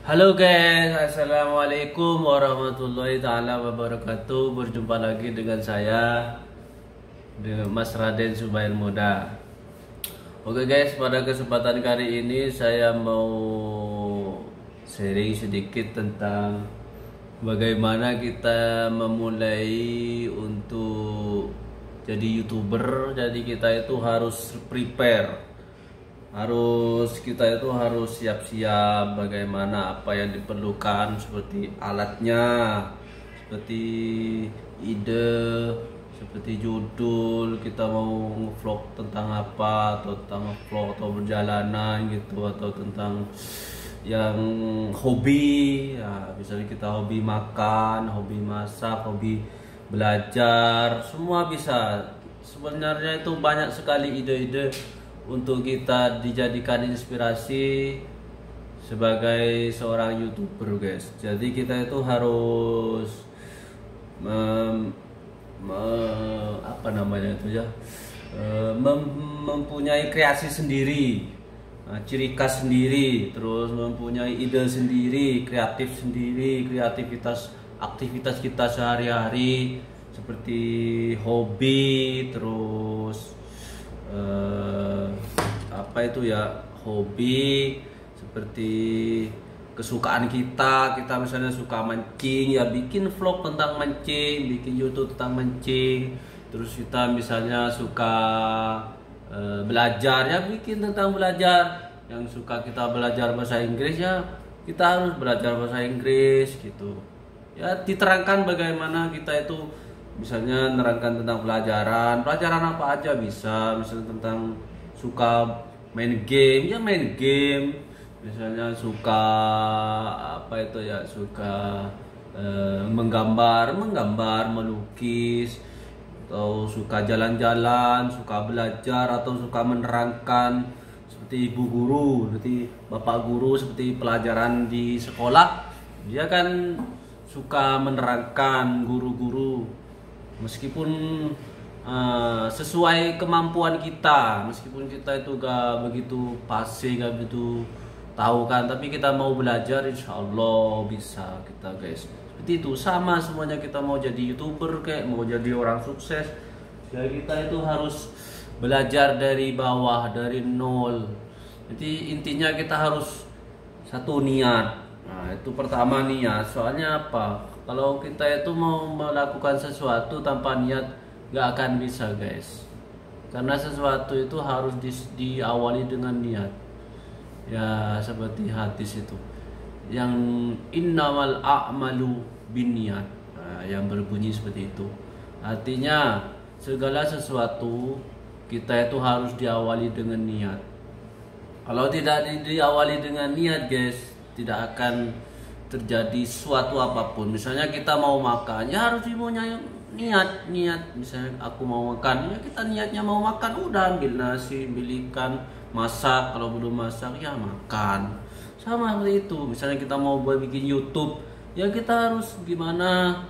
Halo guys, assalamualaikum warahmatullahi taala wabarakatuh. Berjumpa lagi dengan saya, dengan Mas Raden Subail Muda. Oke guys, pada kesempatan kali ini saya mau sharing sedikit tentang bagaimana kita memulai untuk jadi YouTuber. Jadi kita itu harus prepare, kita itu harus siap-siap bagaimana apa yang diperlukan, seperti alatnya, seperti ide, seperti judul kita mau vlog tentang apa, atau tentang vlog atau perjalanan gitu, atau tentang yang hobi ya, misalnya kita hobi makan, hobi masak, hobi belajar, semua bisa. Sebenarnya itu banyak sekali ide-ide untuk kita dijadikan inspirasi sebagai seorang YouTuber guys. Jadi kita itu harus mempunyai kreasi sendiri, ciri khas sendiri, terus mempunyai ide sendiri, kreatif sendiri, aktivitas kita sehari-hari seperti hobi, terus hobi seperti kesukaan kita misalnya suka mancing ya, bikin vlog tentang mancing, bikin YouTube tentang mancing. Terus kita misalnya suka belajar ya, bikin tentang belajar. Yang suka kita belajar bahasa Inggris ya, kita harus belajar bahasa Inggris gitu ya. Diterangkan bagaimana kita itu misalnya nerangkan tentang pelajaran apa aja bisa. Misalnya tentang suka main game ya, main game. Misalnya suka suka menggambar, melukis, atau suka jalan-jalan, suka belajar, atau suka menerangkan seperti ibu guru, seperti bapak guru, seperti pelajaran di sekolah. Dia kan suka menerangkan, guru-guru, meskipun sesuai kemampuan kita, meskipun kita itu gak begitu fasih, gak begitu tahu kan, tapi kita mau belajar, insya Allah bisa kita guys. Seperti itu, sama semuanya. Kita mau jadi YouTuber, kayak mau jadi orang sukses ya, kita itu harus belajar dari bawah, dari nol. Jadi intinya kita harus satu, niat. Nah itu pertama, niat. Soalnya apa? Kalau kita itu mau melakukan sesuatu tanpa niat, gak akan bisa guys. Karena sesuatu itu harus diawali dengan niat. Ya seperti hadis itu, yang innamal a'malu binniyat, yang berbunyi seperti itu. Artinya segala sesuatu kita itu harus diawali dengan niat. Kalau tidak diawali dengan niat guys, tidak akan terjadi suatu apapun. Misalnya kita mau makan ya harus dimulai niat. Misalnya aku mau makan ya, kita niatnya mau makan, udah ambil nasi, ambil ikan, masak. Kalau belum masak ya makan. Sama seperti itu. Misalnya kita mau bikin YouTube ya, kita harus gimana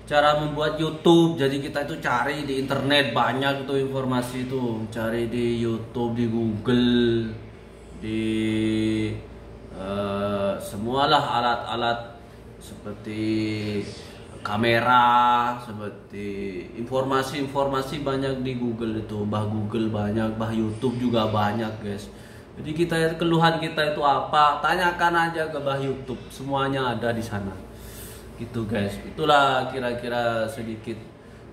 cara membuat YouTube. Jadi kita itu cari di internet, banyak itu informasi itu, cari di YouTube, di Google, di semualah alat-alat seperti kamera, seperti informasi banyak di Google itu. Bah Google banyak, bah YouTube juga banyak guys. Jadi keluhan kita itu apa, tanyakan aja ke bah YouTube, semuanya ada di sana gitu guys. Itulah kira-kira sedikit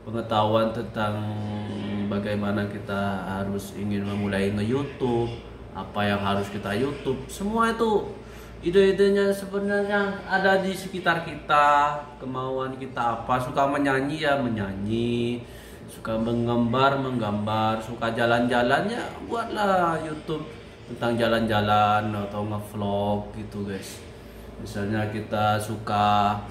pengetahuan tentang bagaimana kita harus ingin memulai nge-YouTube, apa yang harus kita YouTube. Semua itu ide-idenya sebenarnya ada di sekitar kita. Kemauan kita apa, suka menyanyi ya menyanyi, suka menggambar, suka jalan-jalan ya buatlah YouTube tentang jalan-jalan atau nge-vlog gitu guys. Misalnya kita suka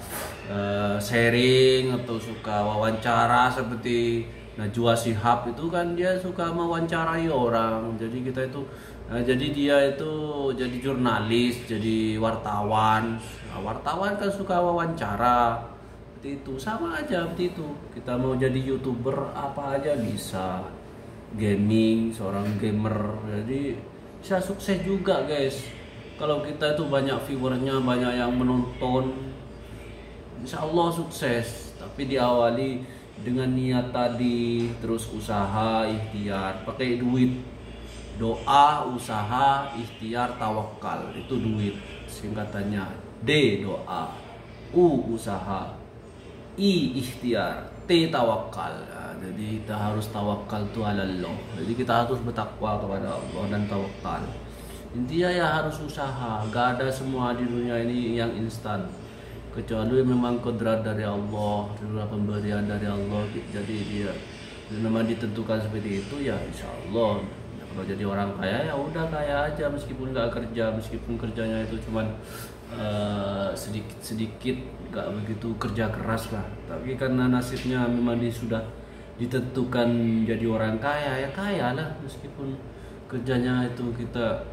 sharing atau suka wawancara, seperti Najwa Shihab itu kan dia suka mewawancarai orang. Jadi kita itu jadi dia itu jadi jurnalis, jadi wartawan. Nah, wartawan kan suka wawancara. Seperti itu, sama aja seperti itu. Kita mau jadi YouTuber apa aja bisa. Gaming, seorang gamer, jadi bisa sukses juga guys. kalau kita itu banyak viewernya, banyak yang menonton, insya Allah sukses. Tapi diawali dengan niat tadi, terus usaha, ikhtiar, pakai duit, doa, usaha, ikhtiar, tawakal, itu duit singkatannya. D doa, U usaha, I ikhtiar, T tawakal. Nah, jadi kita harus tawakal tu ala Allah. Jadi kita harus bertakwa kepada Allah dan tawakal. Intinya ya harus usaha. Gak ada semua di dunia ini yang instan, kecuali memang kodrat dari Allah, pemberian dari Allah. Jadi dia memang ditentukan seperti itu, ya insya Allah. Kalau jadi orang kaya ya udah kaya aja, meskipun nggak kerja, meskipun kerjanya itu cuman sedikit, nggak begitu kerja keras lah. Tapi karena nasibnya memang sudah ditentukan jadi orang kaya, ya kaya lah, meskipun kerjanya itu kita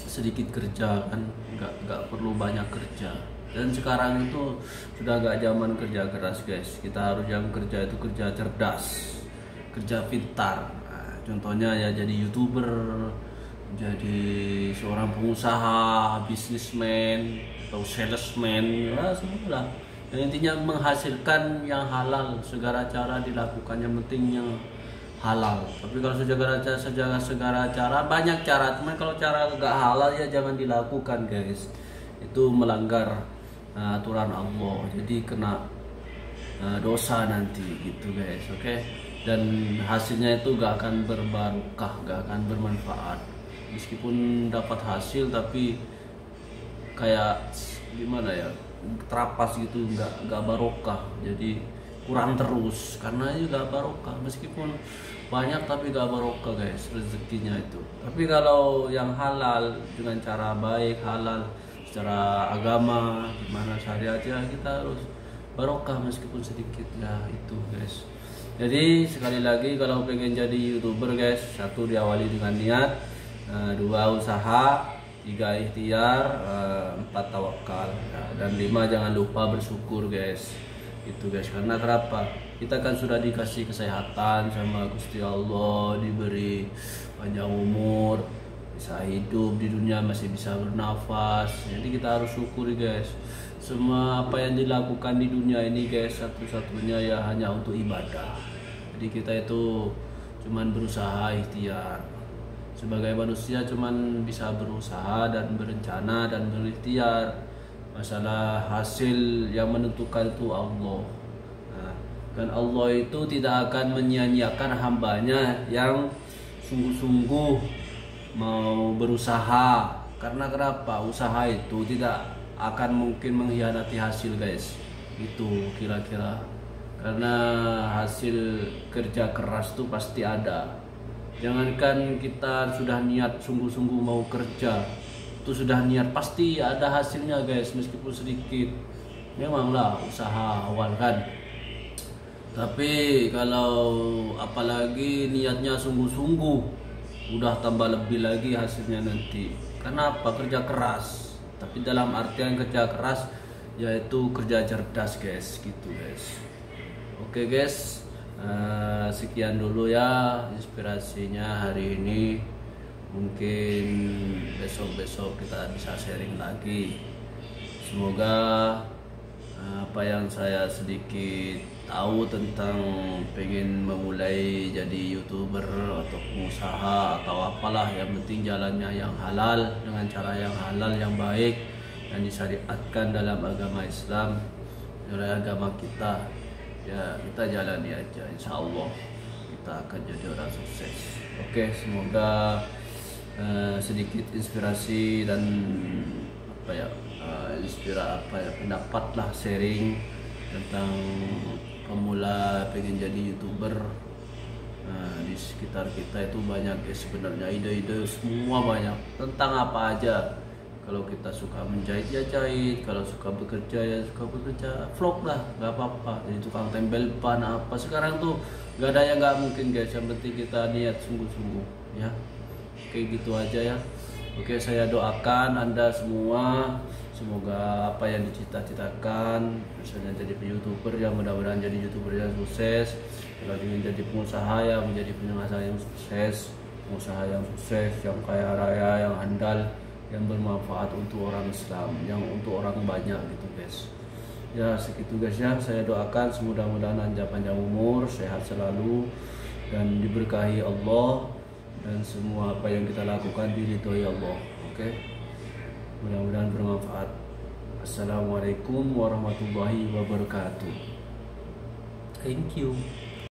sedikit kerja kan, nggak perlu banyak kerja. Dan sekarang itu sudah nggak zaman kerja keras guys, kita harus yang kerja itu kerja cerdas, kerja pintar. Nah, contohnya ya jadi YouTuber, jadi seorang pengusaha, businessman atau salesman, ya semua lah. Yang intinya menghasilkan yang halal, segala cara dilakukan, yang penting yang halal. Tapi kalau segala cara, banyak cara, cuman kalau cara nggak halal ya jangan dilakukan guys, itu melanggar aturan Allah, jadi kena dosa nanti gitu guys. Oke. Dan hasilnya itu gak akan berbarokah, gak akan bermanfaat. Meskipun dapat hasil tapi kayak gimana ya, terapas gitu, gak barokah, jadi kurang terus karena juga barokah. Meskipun banyak tapi gak barokah guys rezekinya itu. Tapi kalau yang halal dengan cara baik, halal secara agama, gimana syariatnya, kita harus barokah meskipun sedikit ya itu guys. Jadi sekali lagi kalau pengen jadi YouTuber guys, 1 diawali dengan niat, 2 usaha, 3 ikhtiar, 4 tawakal, dan 5 jangan lupa bersyukur guys. Itu guys, karena kenapa? Kita kan sudah dikasih kesehatan sama Gusti Allah, diberi panjang umur, bisa hidup di dunia, masih bisa bernafas. Jadi kita harus syukuri guys. Semua apa yang dilakukan di dunia ini guys, satu-satunya ya hanya untuk ibadah. Jadi kita itu cuman berusaha, ikhtiar. Sebagai manusia cuman bisa berusaha dan berencana dan berikhtiar. Masalah hasil yang menentukan itu Allah. Nah, dan Allah itu tidak akan menyia-nyiakan hambanya yang sungguh-sungguh mau berusaha. Karena kenapa? Usaha itu tidak akan mungkin mengkhianati hasil guys. Itu kira-kira. Karena hasil kerja keras itu pasti ada. Jangankan kita sudah niat sungguh-sungguh mau kerja, itu sudah niat pasti ada hasilnya guys, meskipun sedikit. Memanglah usaha awal kan. Tapi kalau apalagi niatnya sungguh-sungguh, udah tambah lebih lagi hasilnya nanti. Kenapa? Kerja keras. Tapi dalam artian kerja keras yaitu kerja cerdas guys, gitu guys. Oke guys, sekian dulu ya inspirasinya hari ini. Mungkin besok-besok kita bisa sharing lagi. Semoga apa yang saya sedikit tahu tentang pengen memulai jadi YouTuber atau pengusaha atau apalah, yang penting jalannya yang halal, dengan cara yang halal, yang baik, yang disyariatkan dalam agama Islam, dalam agama kita. Ya kita jalani aja, insya Allah kita akan jadi orang sukses. Oke, semoga sedikit inspirasi dan pendapat lah, sharing tentang pemula pengen jadi YouTuber. Di sekitar kita itu banyak guys sebenarnya, ide-ide semua banyak tentang apa aja. Kalau kita suka menjahit ya jahit, kalau suka bekerja ya suka bekerja, vlog lah nggak apa-apa. Jadi tukang tempel ban apa, sekarang tuh nggak ada yang nggak mungkin guys, yang penting kita niat sungguh-sungguh ya. Oke gitu aja ya. Oke, saya doakan Anda semua semoga apa yang dicita-citakan, misalnya jadi YouTuber, yang mudah-mudahan jadi YouTuber yang sukses. Kalau ingin jadi pengusaha ya menjadi pengusaha yang sukses, pengusaha yang sukses, yang kaya raya, yang handal, yang bermanfaat untuk orang Islam, yang untuk orang banyak gitu guys. Ya segitu guys ya, saya doakan semudah-mudahan Anda panjang umur, sehat selalu, dan diberkahi Allah, dan semua apa yang kita lakukan diridhoi Allah. Oke, mudah-mudahan bermanfaat. Assalamualaikum warahmatullahi wabarakatuh. Thank you.